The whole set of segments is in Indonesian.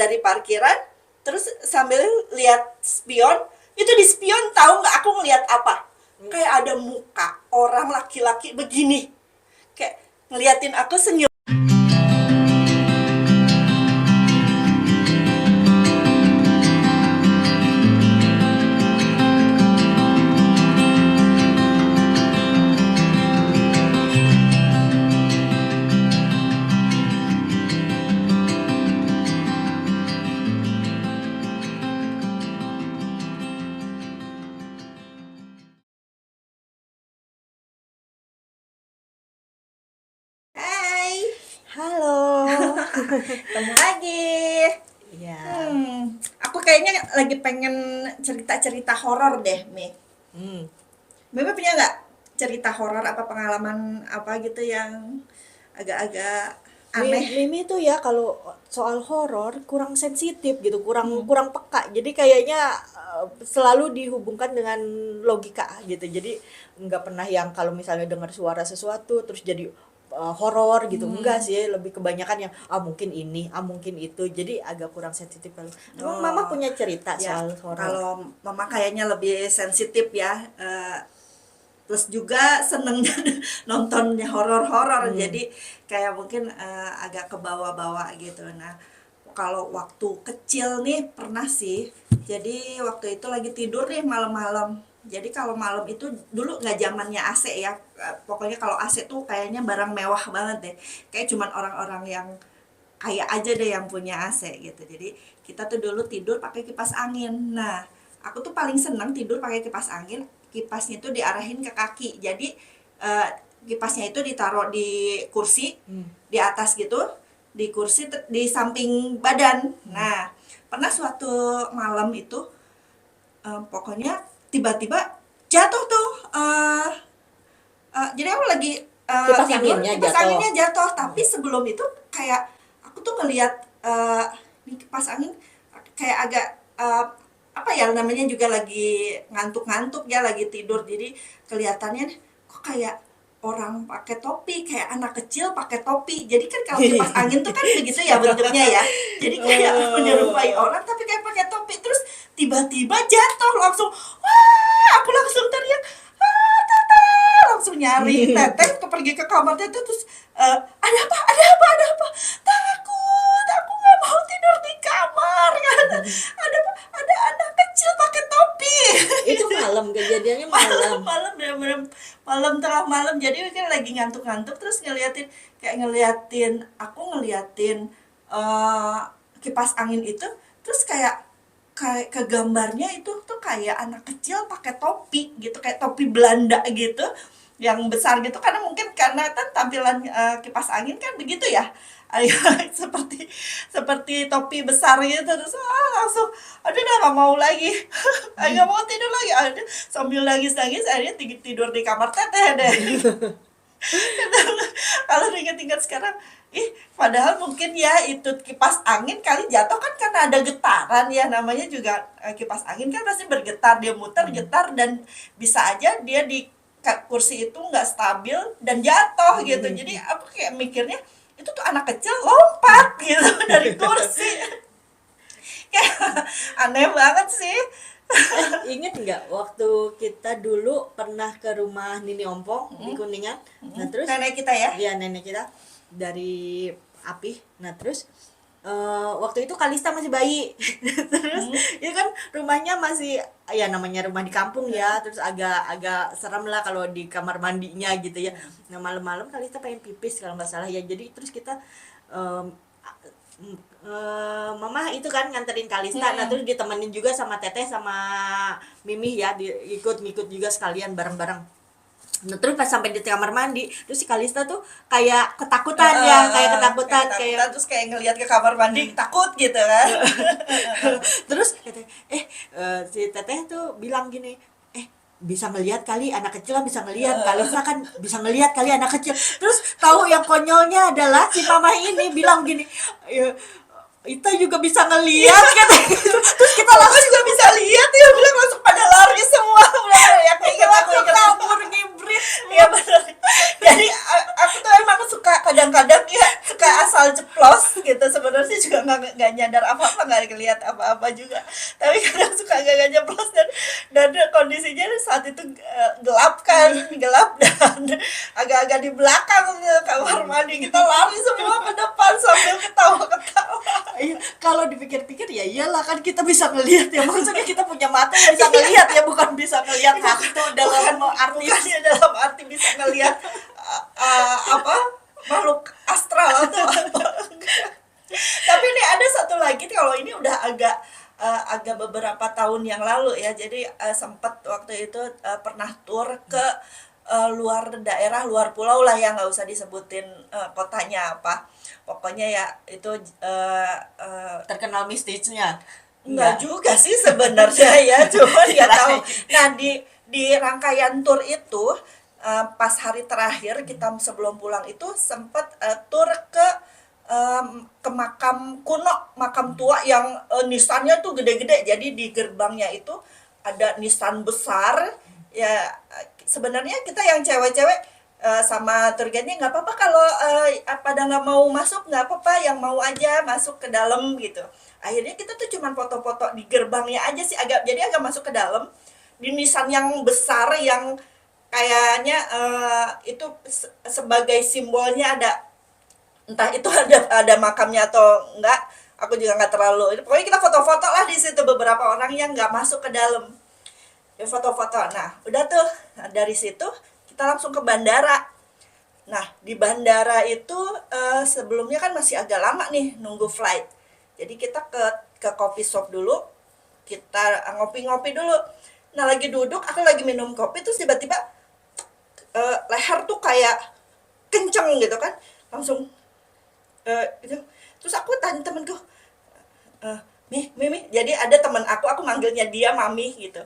dari parkiran, terus sambil lihat spion. Itu di spion tahu nggak aku ngelihat apa? Kayak ada muka orang laki-laki begini, kayak ngeliatin aku senyum. Hai, Halo. ketemu lagi. Ya. Aku kayaknya lagi pengen cerita-cerita horor deh, Mi. Hmm. Mimi punya nggak cerita horor apa pengalaman apa gitu yang agak-agak aneh? Mimi tuh ya kalau soal horor kurang sensitif gitu, Hmm. kurang peka. Jadi kayaknya selalu dihubungkan dengan logika gitu. Jadi nggak pernah yang kalau misalnya dengar suara sesuatu terus jadi horor gitu. Enggak Hmm. sih, lebih kebanyakan yang mungkin ini, mungkin itu. Jadi agak kurang sensitif kalau. Emang Mama Oh, punya cerita ya. soal horor? Kalau Mama kayaknya lebih sensitif ya. Terus juga seneng nontonnya horor-horor, Hmm. jadi kayak mungkin agak ke bawah-bawah gitu. Nah, kalau waktu kecil nih pernah sih. Jadi waktu itu lagi tidur nih malam-malam. Jadi kalau malam itu dulu nggak zamannya AC ya. Pokoknya kalau AC tuh kayaknya barang mewah banget deh. Kayak cuman orang-orang yang kaya aja deh yang punya AC gitu. Jadi kita tuh dulu tidur pakai kipas angin. Nah, aku tuh paling seneng tidur pakai kipas angin. Kipasnya itu diarahin ke kaki. Jadi eh, kipasnya itu ditaruh di kursi Hmm. di atas gitu, di kursi di samping badan. Nah, pernah suatu malam itu pokoknya tiba-tiba jatuh tuh. Jadi aku lagi Kipas tidur, anginnya kipas jatuh. anginnya jatuh. Tapi sebelum itu kayak aku tuh ngelihat ini kipas angin kayak agak apa ya namanya, juga lagi ngantuk-ngantuk ya, lagi tidur. Jadi kelihatannya kok kayak orang pakai topi, kayak anak kecil pakai topi. Jadi kan kalau kipas angin tuh kan begitu ya bentuknya ya. Jadi kayak menyerupai orang tapi kayak pakai topi. Terus tiba-tiba jatuh langsung. Wah, aku langsung teriak. "Ah, Teteh!" Langsung nyari teteh, pergi ke kamar teteh. Terus ada apa, takut, aku nggak mau tidur di kamar. Ada anak kecil pakai topi. Itu malam, kejadiannya malam malam. malam bener-bener malam, tengah malam. Jadi kan lagi ngantuk-ngantuk, terus ngeliatin eh, kipas angin itu. Terus kayak kayak ke gambarnya itu tuh kayak anak kecil pakai topi gitu, kayak topi Belanda gitu yang besar gitu, karena mungkin karena kan tampilan kipas angin kan begitu ya. Ayo, seperti seperti topi besar gitu. Terus langsung aduh udah nggak mau lagi. Nggak mau tidur lagi. Aduh, sambil nangis-nangis akhirnya tidur di kamar teteh deh. Kalau ingat-ingat sekarang, padahal mungkin ya itu kipas angin kali jatuh kan karena ada getaran ya, namanya juga kipas angin kan pasti bergetar, dia muter getar, dan bisa aja dia di kursi itu nggak stabil dan jatuh gitu. Jadi aku kayak mikirnya itu tuh anak kecil lompat gitu dari kursi. Kayak aneh banget sih. Ingat nggak waktu kita dulu pernah ke rumah Nini Ompong di Kuningan? Nah terus Nenek kita ya. dia nenek kita dari Api. Nah terus waktu itu Kalista masih bayi. Terus itu kan rumahnya masih ya namanya rumah di kampung ya. Terus agak serem lah kalau di kamar mandinya gitu ya. Nah malam-malam Kalista pengen pipis kalau nggak salah ya. Jadi terus kita em, Mama itu kan nganterin Kalista, nah terus ditemenin juga sama Teteh sama Mimi ya, ikut juga sekalian bareng-bareng. Nah terus pas sampai di kamar mandi, terus si Kalista tuh kayak ketakutan ya, kayak ketakutan kayak Terus kayak ngelihat ke kamar mandi takut gitu kan. terus Teteh, si Teteh tuh bilang gini, bisa ngelihat kali anak kecil kan bisa ngelihat, Kalista kan bisa ngelihat kali anak kecil. Terus tahu yang konyolnya adalah si mama ini bilang gini, "Ya, Ita juga bisa ngelihat kan." Terus kita Aku langsung juga bisa lihat ya, bilang langsung pada lari semua. Bener ya, aku ingat. kabur ngibrit. Iya benar. Jadi aku tuh emang suka kadang-kadang ya suka asal ceplos gitu. gitu, sebenarnya juga nggak nyadar apa-apa, nggak ngeliat apa-apa juga, tapi kadang suka agak nyeblos, dan kondisinya saat itu gelap kan, gelap dan agak-agak di belakang kamar mandi, kita lari semua ke depan sambil ketawa-ketawa. Iya, kalau dipikir-pikir ya iyalah kan kita bisa ngelihat ya, maksudnya kita punya mata yang bisa ngelihat ya, bukan bisa ngelihat hantu dalam arti. Bukannya dalam arti bisa ngelihat apa makhluk astral atau apa. Tapi ini ada satu lagi, kalau ini udah agak beberapa tahun yang lalu ya. Jadi sempat waktu itu pernah tur ke luar daerah, luar pulau lah ya, nggak usah disebutin kotanya apa. Pokoknya ya itu Terkenal mistisnya. enggak juga sih sebenarnya ya, cuman nggak tahu. Nah, di rangkaian tur itu pas hari terakhir kita sebelum pulang itu sempat tur ke makam kuno, makam tua yang nisannya tuh gede-gede. Jadi di gerbangnya itu ada nisan besar. Ya sebenarnya kita yang cewek-cewek sama tour guide-nya nggak apa-apa kalau pada nggak mau masuk, nggak apa-apa, yang mau aja masuk ke dalam gitu. Akhirnya kita tuh cuman foto-foto di gerbangnya aja sih, jadi agak masuk ke dalam di nisan yang besar yang kayaknya itu sebagai simbolnya ada, entah itu ada makamnya atau enggak, aku juga nggak terlalu. Pokoknya kita foto-foto lah di situ, beberapa orang yang nggak masuk ke dalam ya foto-foto. Nah udah tuh, dari situ kita langsung ke bandara. Nah di bandara itu sebelumnya kan masih agak lama nih nunggu flight, jadi kita ke coffee shop dulu, kita ngopi-ngopi dulu. Nah lagi duduk, aku lagi minum kopi, terus tiba-tiba leher tuh kayak kenceng gitu kan, langsung gitu. Terus aku tanya temenku, Mimi, jadi ada temen aku manggilnya dia Mami gitu.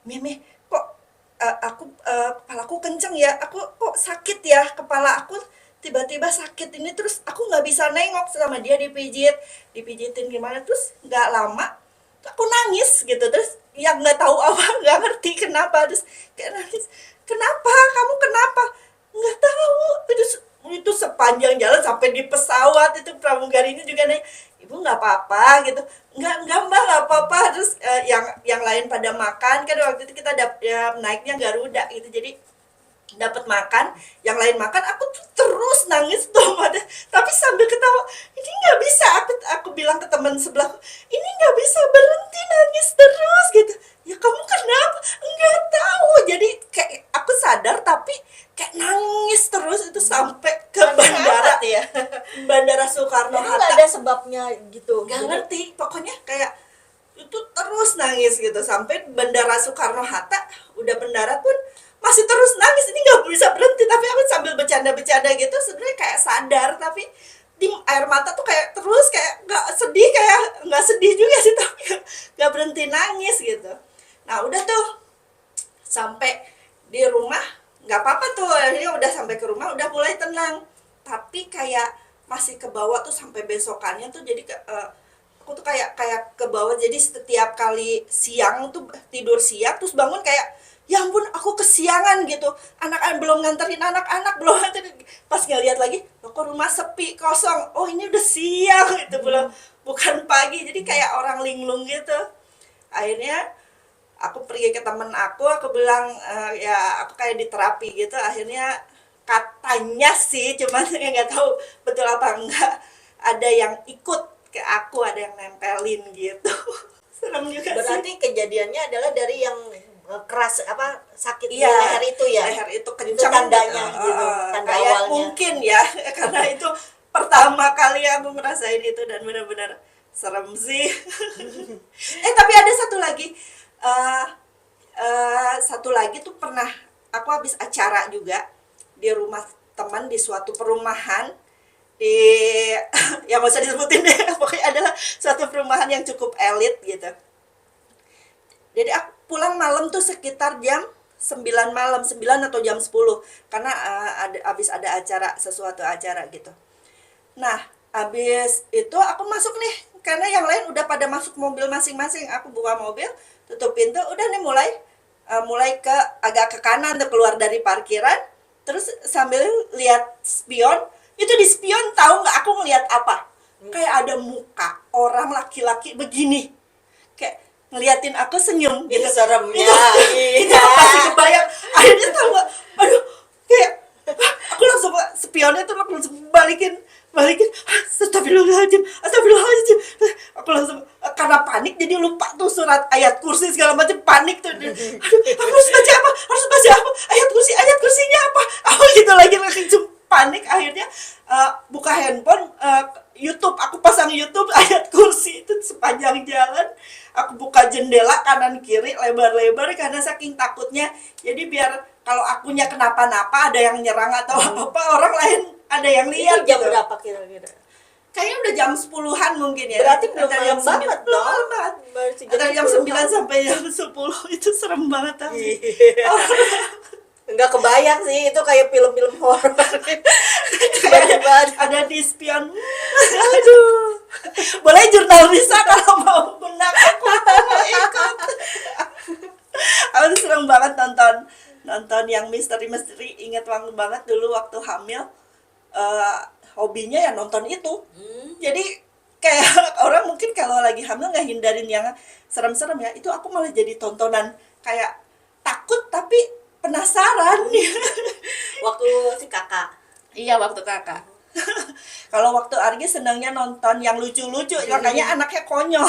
Mimi, kok kepalaku kenceng ya, aku kok sakit ya, kepala aku tiba-tiba sakit ini, terus aku nggak bisa nengok. Sama dia dipijitin gimana, terus nggak lama aku nangis gitu. Terus yang nggak tahu apa, nggak ngerti kenapa, terus kayak nangis, kenapa kamu, kenapa, nggak tahu. Itu sepanjang jalan sampai di pesawat itu pramugarinya juga nih, ibu nggak apa-apa gitu, nggak mbak, nggak apa-apa. Terus yang lain pada makan kan, waktu itu kita naiknya Garuda gitu, jadi dapat makan, yang lain makan, aku tuh terus nangis tuh, tapi sambil ketawa. Ini nggak bisa, aku bilang ke teman sebelah, ini nggak bisa berhenti nangis terus gitu. Ya kamu kenapa? Nggak tahu. Jadi kayak aku sadar tapi kayak nangis terus itu sampai ke bandara ya. Bandara Soekarno Nggak Hatta. ada sebabnya gitu. Nggak ngerti, pokoknya kayak itu terus nangis gitu sampai Bandara Soekarno Hatta. Udah mendarat pun masih terus nangis, ini nggak bisa berhenti. Tapi aku sambil bercanda-bercanda gitu, sebenarnya kayak sadar, tapi di air mata tuh kayak terus, kayak nggak sedih, kayak nggak sedih juga sih, tapi nggak berhenti nangis gitu. Nah udah tuh sampai di rumah nggak apa-apa tuh, akhirnya udah sampai ke rumah udah mulai tenang, tapi kayak masih ke bawah tuh sampai besokannya tuh. Jadi aku tuh kayak ke bawah, jadi setiap kali siang tuh tidur siang terus bangun kayak, ya ampun aku kesiangan gitu, anak-anak belum nganterin, belum nganterin. Pas ngeliat lagi, loh kok rumah sepi, kosong, oh ini udah siang itu, belum, bukan pagi. Jadi kayak orang linglung gitu. Akhirnya aku pergi ke temen aku bilang, ya aku kayak di terapi gitu. Akhirnya katanya sih, cuman ya nggak tahu betul apa enggak, ada yang ikut ke aku, ada yang nempelin gitu. Serem juga. Berarti sih. kejadiannya adalah dari yang keras, apa, sakit di Iya, leher itu ya. leher itu kencang, Itu tandanya gitu, tanda kayak awalnya. mungkin ya, karena itu pertama kali aku ngerasain itu dan benar-benar serem sih. Tapi ada satu lagi tuh, pernah aku habis acara juga di rumah teman di suatu perumahan di yang nggak usah disebutin deh, pokoknya adalah suatu perumahan yang cukup elit gitu. Jadi aku pulang malam tuh sekitar jam 9 malam, 9 atau jam 10, karena habis ada sesuatu acara gitu. Nah habis itu aku masuk nih, karena yang lain udah pada masuk mobil masing-masing. Aku buka mobil, tutup pintu, udah nih mulai agak ke kanan tuh, keluar dari parkiran. Terus sambil lihat spion, itu di spion tahu nggak aku ngelihat apa? kayak ada muka orang laki-laki begini, kayak ngeliatin aku senyum Itu gitu. seremnya. Itu Iya. pasti kebayang. Akhirnya tau gak, aduh, kayak aku langsung, spionnya tuh aku langsung balikin, astagfirullahaladzim, aku langsung, karena panik jadi lupa tuh surat ayat kursi segala macam, panik tuh. Aduh, aku harus baca apa, ayat kursinya apa, aku gitu lagi langsung panik. Akhirnya buka handphone, YouTube, aku pasang YouTube ayat kursi itu sepanjang jalan. Aku buka jendela kanan kiri lebar-lebar karena saking takutnya. Jadi biar kalau akunya kenapa-napa, ada yang nyerang atau apa, orang lain ada yang Itu lihat jam gitu. berapa kira-kira? Kayaknya udah jam 10-an mungkin ya. Berarti belum Antara malam jam 9 banget belum dong. malam banget. Baru Antara jam 9 10-an. sampai jam 10 itu serem banget tapi. Iya. Nggak kebayang sih, itu kayak film-film horor. Tiba-tiba Ada di spion. Aduh. Boleh jurnal bisa kalau mau menang, aku mau ikut. Aku tuh seneng banget nonton yang misteri. Ingat banget dulu waktu hamil, hobinya ya nonton itu. Jadi kayak orang mungkin kalau lagi hamil nggak hindarin yang serem-serem ya, itu aku malah jadi tontonan, kayak takut tapi penasaran. waktu si kakak. Iya, waktu kakak. Kalau waktu Argi senangnya nonton yang lucu-lucu, makanya anaknya konyol.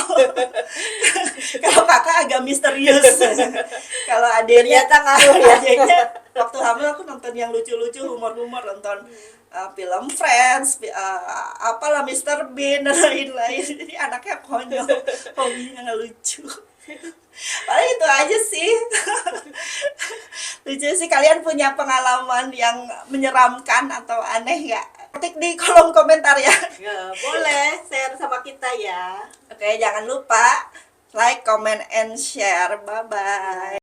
Kalau kakak agak misterius. Kalau adiknya, Ternyata ngaruh ya. adiknya waktu hamil aku nonton yang lucu-lucu, humor-humor, nonton film Friends, apalah Mr. Bean dan lain-lain. Jadi anaknya konyol, hobinya nggak lucu. Paling itu aja sih. Lucu sih. Kalian punya pengalaman yang menyeramkan atau aneh nggak? Ketik di kolom komentar ya. Ya, boleh share sama kita ya. Oke, jangan lupa like, comment, and share. Bye-bye.